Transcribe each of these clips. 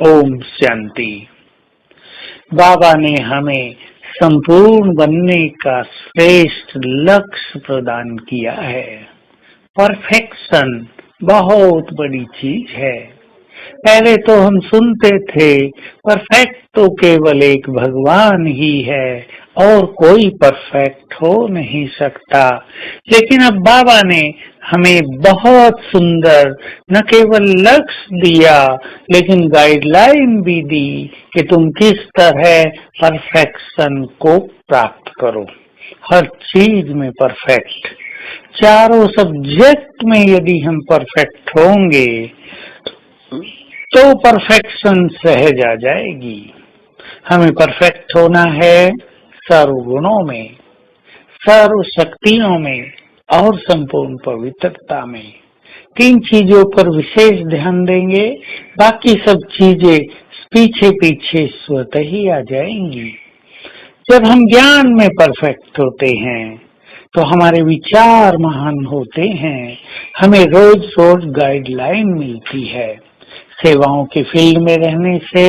ओम शांति। बाबा ने हमें संपूर्ण बनने का श्रेष्ठ लक्ष्य प्रदान किया है। परफेक्शन बहुत बड़ी चीज है। पहले तो हम सुनते थे परफेक्ट तो केवल एक भगवान ही है और कोई परफेक्ट हो नहीं सकता। लेकिन अब बाबा ने हमें बहुत सुंदर न केवल लक्ष्य दिया लेकिन गाइडलाइन भी दी कि तुम किस तरह परफेक्शन को प्राप्त करो। हर चीज में परफेक्ट, चारों सब्जेक्ट में यदि हम परफेक्ट होंगे तो परफेक्शन सहज आ जाएगी। हमें परफेक्ट होना है सर्व गुणों में, सर्व शक्तियों में और संपूर्ण पवित्रता में। तीन चीजों पर विशेष ध्यान देंगे, बाकी सब चीजें पीछे पीछे स्वतः ही आ जाएंगी। जब हम ज्ञान में परफेक्ट होते हैं तो हमारे विचार महान होते हैं। हमें रोज रोज गाइडलाइन मिलती है। सेवाओं की फील्ड में रहने से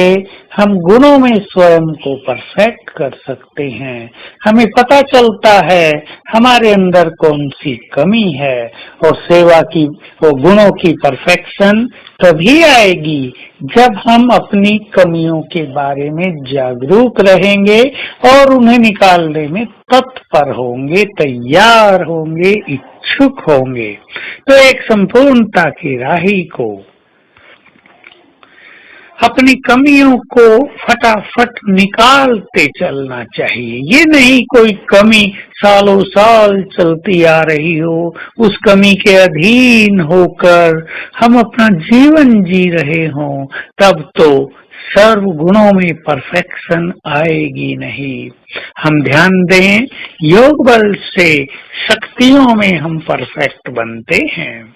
हम गुणों में स्वयं को परफेक्ट कर सकते हैं। हमें पता चलता है हमारे अंदर कौन सी कमी है और सेवा की वो गुणों की परफेक्शन तभी आएगी जब हम अपनी कमियों के बारे में जागरूक रहेंगे और उन्हें निकालने में तत्पर होंगे, तैयार होंगे, इच्छुक होंगे। तो एक संपूर्णता की राही को अपनी कमियों को फटाफट निकालते चलना चाहिए। ये नहीं कोई कमी सालों साल चलती आ रही हो, उस कमी के अधीन होकर हम अपना जीवन जी रहे हों, तब तो सर्व गुणों में परफेक्शन आएगी नहीं। हम ध्यान दें, योग बल से शक्तियों में हम परफेक्ट बनते हैं।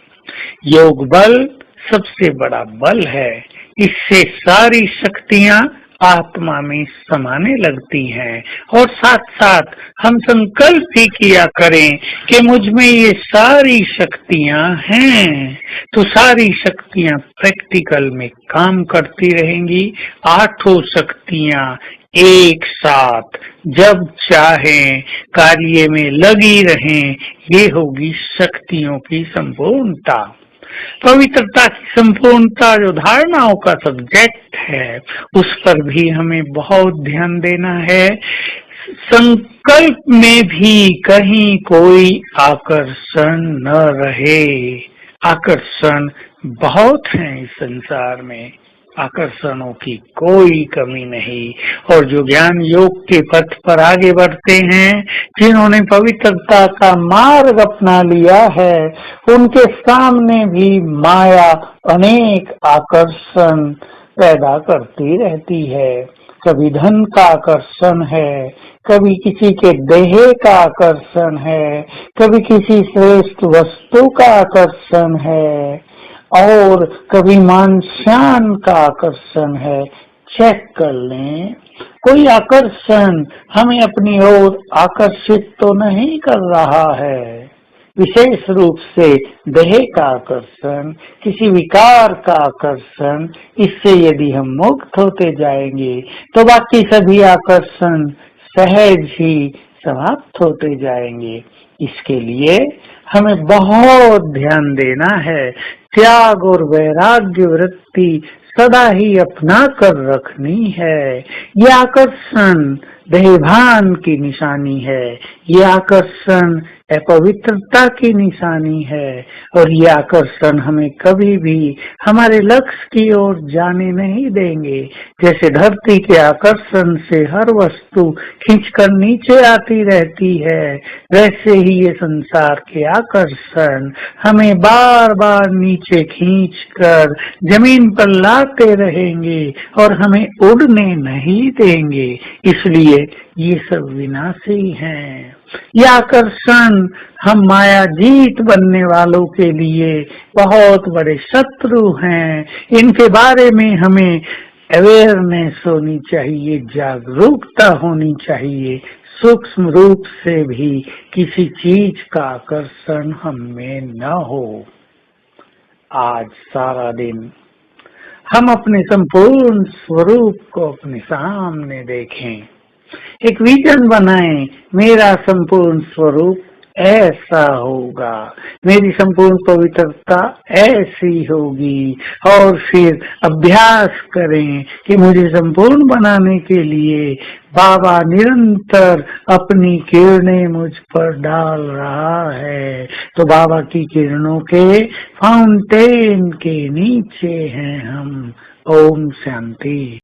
योग बल सबसे बड़ा बल है। इससे सारी शक्तियां आत्मा में समाने लगती हैं और साथ साथ हम संकल्प भी किया करें कि मुझ में ये सारी शक्तियां हैं, तो सारी शक्तियां प्रैक्टिकल में काम करती रहेंगी। आठों शक्तियां एक साथ जब चाहें कार्य में लगी रहें, ये होगी शक्तियों की संपूर्णता। पवित्रता की संपूर्णता जो धारणाओं का सब्जेक्ट है, उस पर भी हमें बहुत ध्यान देना है। संकल्प में भी कहीं कोई आकर्षण न रहे। आकर्षण बहुत है इस संसार में, आकर्षणों की कोई कमी नहीं। और जो ज्ञान योग के पथ पर आगे बढ़ते हैं, जिन्होंने पवित्रता का मार्ग अपना लिया है, उनके सामने भी माया अनेक आकर्षण पैदा करती रहती है। कभी धन का आकर्षण है, कभी किसी के देह का आकर्षण है, कभी किसी श्रेष्ठ वस्तु का आकर्षण है और कभी मान शान का आकर्षण है। चेक कर लें, कोई आकर्षण हमें अपनी ओर आकर्षित तो नहीं कर रहा है। विशेष रूप से देह का आकर्षण, किसी विकार का आकर्षण, इससे यदि हम मुक्त होते जाएंगे तो बाकी सभी आकर्षण सहज ही समाप्त होते जाएंगे। इसके लिए हमें बहुत ध्यान देना है। त्याग और वैराग्य वृत्ति सदा ही अपना कर रखनी है। ये आकर्षण देहभान की निशानी है, ये आकर्षण अपवित्रता की निशानी है और ये आकर्षण हमें कभी भी हमारे लक्ष्य की ओर जाने नहीं देंगे। जैसे धरती के आकर्षण से हर वस्तु खींचकर नीचे आती रहती है, वैसे ही ये संसार के आकर्षण हमें बार बार नीचे खींचकर जमीन पर लाते रहेंगे और हमें उड़ने नहीं देंगे। इसलिए ये सब विनाशी हैं। ये आकर्षण हम माया जीत बनने वालों के लिए बहुत बड़े शत्रु हैं। इनके बारे में हमें अवेयरनेस होनी चाहिए, जागरूकता होनी चाहिए। सूक्ष्म रूप से भी किसी चीज का आकर्षण हम में न हो। आज सारा दिन हम अपने संपूर्ण स्वरूप को अपने सामने देखें, एक विजन बनाएं, मेरा संपूर्ण स्वरूप ऐसा होगा, मेरी संपूर्ण पवित्रता ऐसी होगी, और फिर अभ्यास करें कि मुझे संपूर्ण बनाने के लिए बाबा निरंतर अपनी किरणें मुझ पर डाल रहा है। तो बाबा की किरणों के फाउंटेन के नीचे हैं हम। ओम शांति।